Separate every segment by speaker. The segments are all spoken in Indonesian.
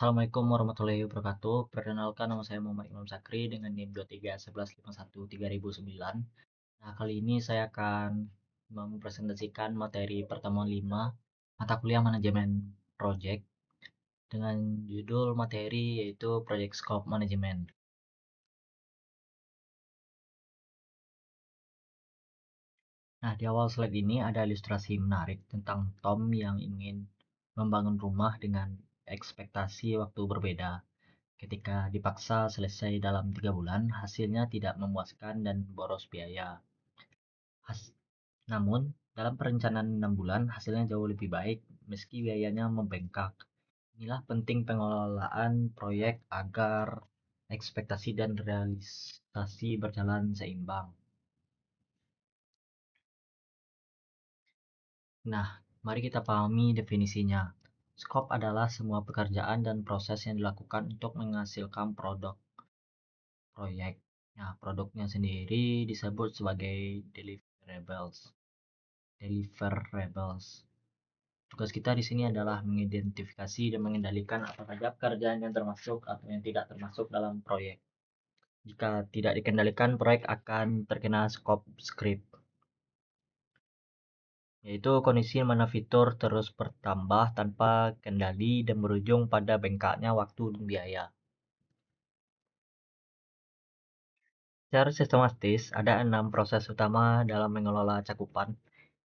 Speaker 1: Assalamualaikum warahmatullahi wabarakatuh. Perkenalkan, nama saya Muhammad Imam Sakri dengan NIM 2311513009. Nah, kali ini saya akan mempresentasikan materi pertemuan 5 mata kuliah manajemen project dengan judul materi yaitu Project Scope Management. Nah, di awal slide ini ada ilustrasi menarik tentang Tom yang ingin membangun rumah dengan ekspektasi waktu berbeda. Ketika dipaksa selesai dalam 3 bulan, hasilnya tidak memuaskan dan boros biaya. Namun, dalam perencanaan 6 bulan, hasilnya jauh lebih baik meski biayanya membengkak. Inilah penting pengelolaan proyek agar ekspektasi dan realisasi berjalan seimbang. Nah, mari kita pahami definisinya. Scope adalah semua pekerjaan dan proses yang dilakukan untuk menghasilkan produk proyek. Nah, produknya sendiri disebut sebagai deliverables. Deliverables. Tugas kita di sini adalah mengidentifikasi dan mengendalikan apa saja pekerjaan yang termasuk atau yang tidak termasuk dalam proyek. Jika tidak dikendalikan, proyek akan terkena scope creep, yaitu kondisi mana fitur terus bertambah tanpa kendali dan berujung pada bengkaknya waktu dan biaya. Secara sistematis, ada 6 proses utama dalam mengelola cakupan.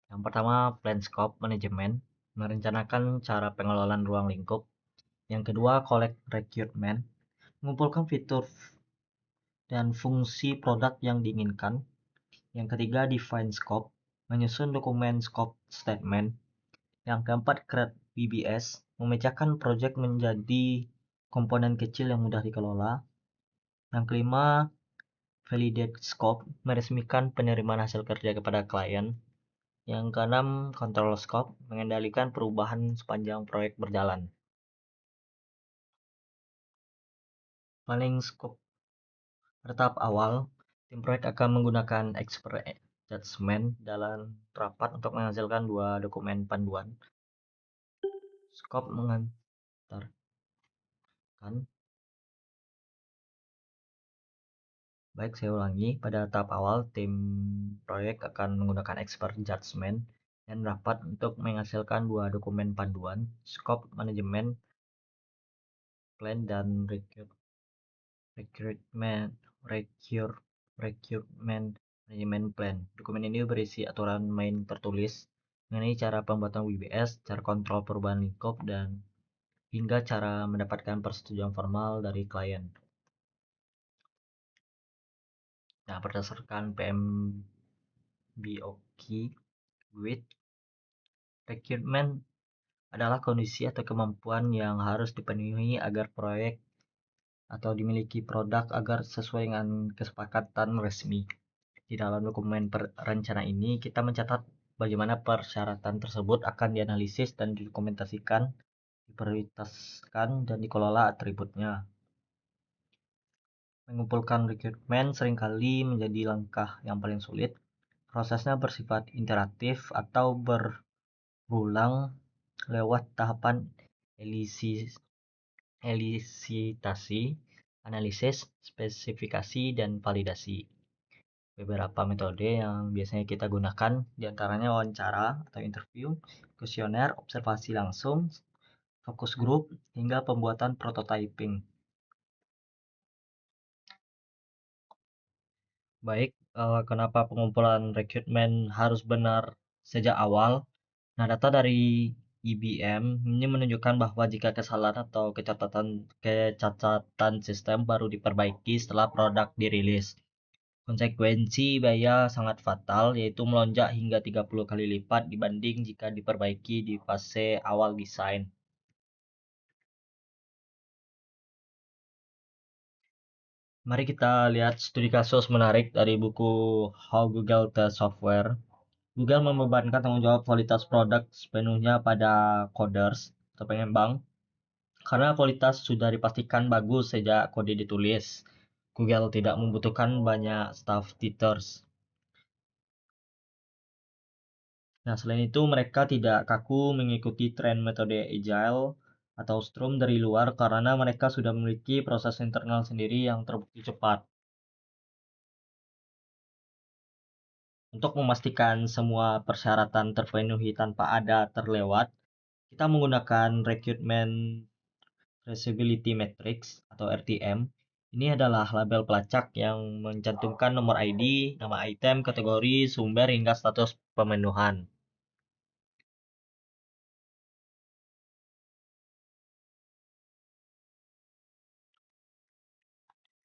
Speaker 1: Yang pertama, plan scope management, merencanakan cara pengelolaan ruang lingkup. Yang kedua, collect requirement, mengumpulkan fitur dan fungsi produk yang diinginkan. Yang ketiga, define scope, menyusun dokumen scope statement. Yang keempat, create BBS, memecahkan project menjadi komponen kecil yang mudah dikelola. Yang kelima, validate scope, meresmikan penerimaan hasil kerja kepada klien. Yang keenam, control scope, mengendalikan perubahan sepanjang proyek berjalan. Planning scope. Pada tahap awal, tim proyek akan menggunakan expert judgment dalam rapat untuk menghasilkan 2 dokumen panduan. Scope mengantarkan Baik, saya ulangi. Pada tahap awal, tim proyek akan menggunakan expert judgment dan rapat untuk menghasilkan 2 dokumen panduan, scope management plan dan recruitment management plan. Dokumen ini berisi aturan main tertulis mengenai cara pembuatan WBS, cara kontrol perubahan lingkup, dan hingga cara mendapatkan persetujuan formal dari klien. Nah, berdasarkan PMBOK, WIT, requirement adalah kondisi atau kemampuan yang harus dipenuhi agar proyek atau dimiliki produk agar sesuai dengan kesepakatan resmi. Di dalam dokumen rencana ini, kita mencatat bagaimana persyaratan tersebut akan dianalisis dan didokumentasikan, diprioritaskan, dan dikelola atributnya. Mengumpulkan requirement seringkali menjadi langkah yang paling sulit. Prosesnya bersifat interaktif atau berulang lewat tahapan elisitasi, analisis, spesifikasi, dan validasi. Beberapa metode yang biasanya kita gunakan diantaranya wawancara atau interview, kuesioner, observasi langsung, fokus group, hingga pembuatan prototyping. Baik, kenapa pengumpulan rekrutmen harus benar sejak awal? Nah, data dari IBM ini menunjukkan bahwa jika kesalahan atau kecacatan sistem baru diperbaiki setelah produk dirilis, konsekuensi biaya sangat fatal, yaitu melonjak hingga 30 kali lipat dibanding jika diperbaiki di fase awal desain. Mari kita lihat studi kasus menarik dari buku How Google Test Software. Google membebankan tanggung jawab kualitas produk sepenuhnya pada coders atau pengembang. Karena kualitas sudah dipastikan bagus sejak kode ditulis, Google tidak membutuhkan banyak staff testers. Nah, selain itu mereka tidak kaku mengikuti tren metode agile atau Strum dari luar karena mereka sudah memiliki proses internal sendiri yang terbukti cepat. Untuk memastikan semua persyaratan terpenuhi tanpa ada terlewat, kita menggunakan Recruitment Traceability Matrix atau RTM. Ini adalah label pelacak yang mencantumkan nomor ID, nama item, kategori, sumber, hingga status pemenuhan.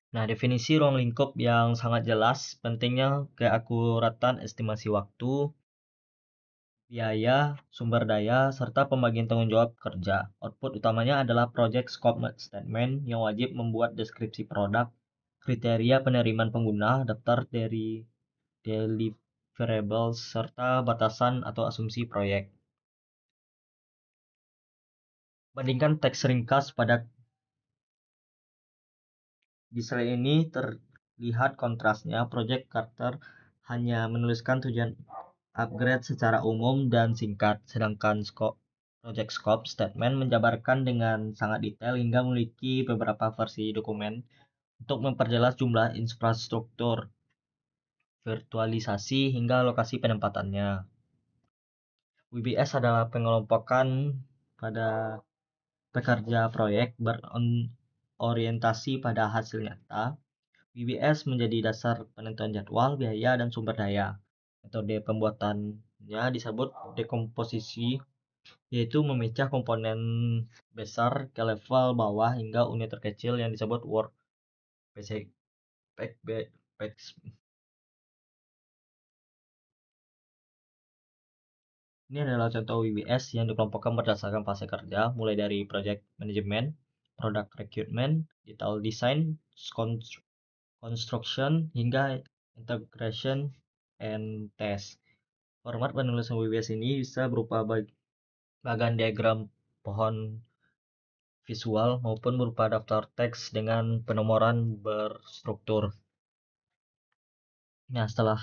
Speaker 1: Nah, definisi ruang lingkup yang sangat jelas, pentingnya keakuratan estimasi waktu, biaya, sumber daya, serta pembagian tanggung jawab kerja. Output utamanya adalah project scope statement yang wajib membuat deskripsi produk, kriteria penerimaan pengguna, daftar dari deliverables, serta batasan atau asumsi proyek. Bandingkan teks ringkas pada di slide ini terlihat kontrasnya. Project Carter hanya menuliskan tujuan upgrade secara umum dan singkat, sedangkan Project Scope Statement menjabarkan dengan sangat detail hingga memiliki beberapa versi dokumen untuk memperjelas jumlah infrastruktur, virtualisasi, hingga lokasi penempatannya. WBS adalah pengelompokan pada pekerja proyek berorientasi pada hasil nyata. WBS menjadi dasar penentuan jadwal, biaya, dan sumber daya. Metode pembuatannya disebut dekomposisi, yaitu memecah komponen besar ke level bawah hingga unit terkecil yang disebut work package. Ini adalah contoh WBS yang dikelompokkan berdasarkan fase kerja, mulai dari project management, product recruitment, detail design, construction, hingga integration and test. Format penulisan WBS ini bisa berupa bagan diagram pohon visual maupun berupa daftar teks dengan penomoran berstruktur. Nah, setelah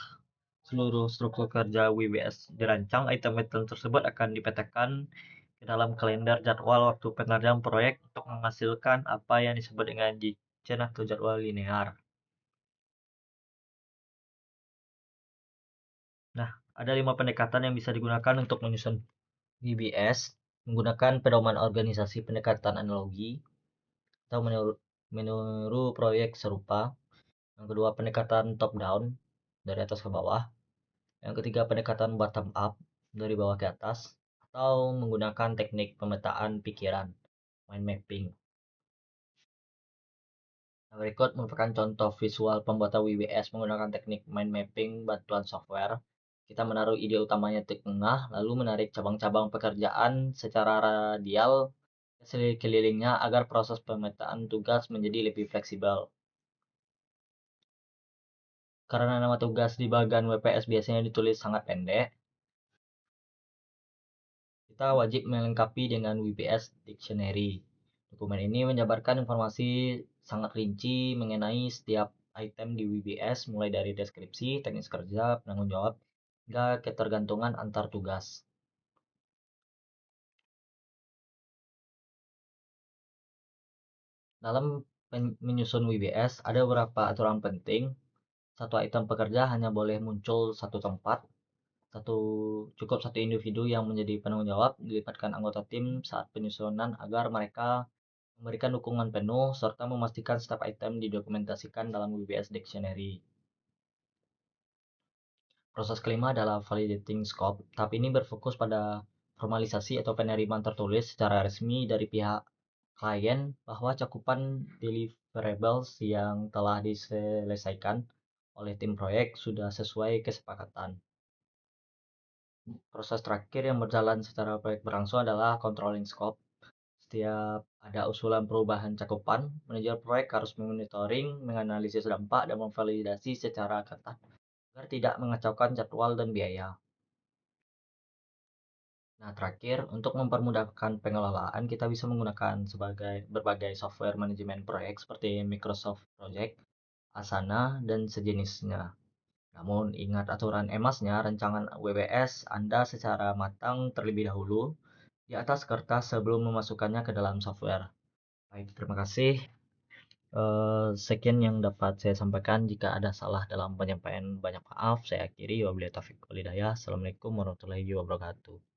Speaker 1: seluruh struktur kerja WBS dirancang, item-item tersebut akan dipetakan ke dalam kalender jadwal waktu pengerjaan proyek untuk menghasilkan apa yang disebut dengan J-chain atau jadwal linear. Nah, ada 5 pendekatan yang bisa digunakan untuk menyusun WBS menggunakan pedoman organisasi pendekatan analogi atau meniru proyek serupa. Yang kedua, pendekatan top down dari atas ke bawah. Yang ketiga, pendekatan bottom up dari bawah ke atas atau menggunakan teknik pemetaan pikiran, mind mapping. Nah, berikut merupakan contoh visual pembuatan WBS menggunakan teknik mind mapping bantuan software. Kita menaruh ide utamanya di tengah, lalu menarik cabang-cabang pekerjaan secara radial ke sekelilingnya agar proses pemetaan tugas menjadi lebih fleksibel. Karena nama tugas di bagian WPS biasanya ditulis sangat pendek, kita wajib melengkapi dengan WPS Dictionary. Dokumen ini menjabarkan informasi sangat rinci mengenai setiap item di WBS, mulai dari deskripsi, teknis kerja, penanggung jawab, hingga ketergantungan antar tugas. Dalam menyusun WBS, ada beberapa aturan penting. Satu item pekerja hanya boleh muncul satu tempat. Cukup satu individu yang menjadi penanggung jawab dilibatkan anggota tim saat penyusunan agar mereka memberikan dukungan penuh serta memastikan setiap item didokumentasikan dalam WBS Dictionary. Proses kelima adalah validating scope. Tahap ini berfokus pada formalisasi atau penerimaan tertulis secara resmi dari pihak klien bahwa cakupan deliverables yang telah diselesaikan oleh tim proyek sudah sesuai kesepakatan. Proses terakhir yang berjalan secara proyek berlangsung adalah controlling scope. Setiap ada usulan perubahan cakupan, manajer proyek harus memonitoring, menganalisis dampak, dan memvalidasi secara ketat agar tidak mengacaukan jadwal dan biaya. Nah, terakhir, untuk mempermudahkan pengelolaan, kita bisa menggunakan berbagai software manajemen proyek seperti Microsoft Project, Asana, dan sejenisnya. Namun, ingat aturan EMAS-nya, rancangan WBS Anda secara matang terlebih dahulu, di atas kertas sebelum memasukkannya ke dalam software. Baik, terima kasih. Sekian yang dapat saya sampaikan. Jika ada salah dalam penyampaian, banyak maaf. Saya akhiri. Wabillahi taufiq walhidayah. Assalamualaikum warahmatullahi wabarakatuh.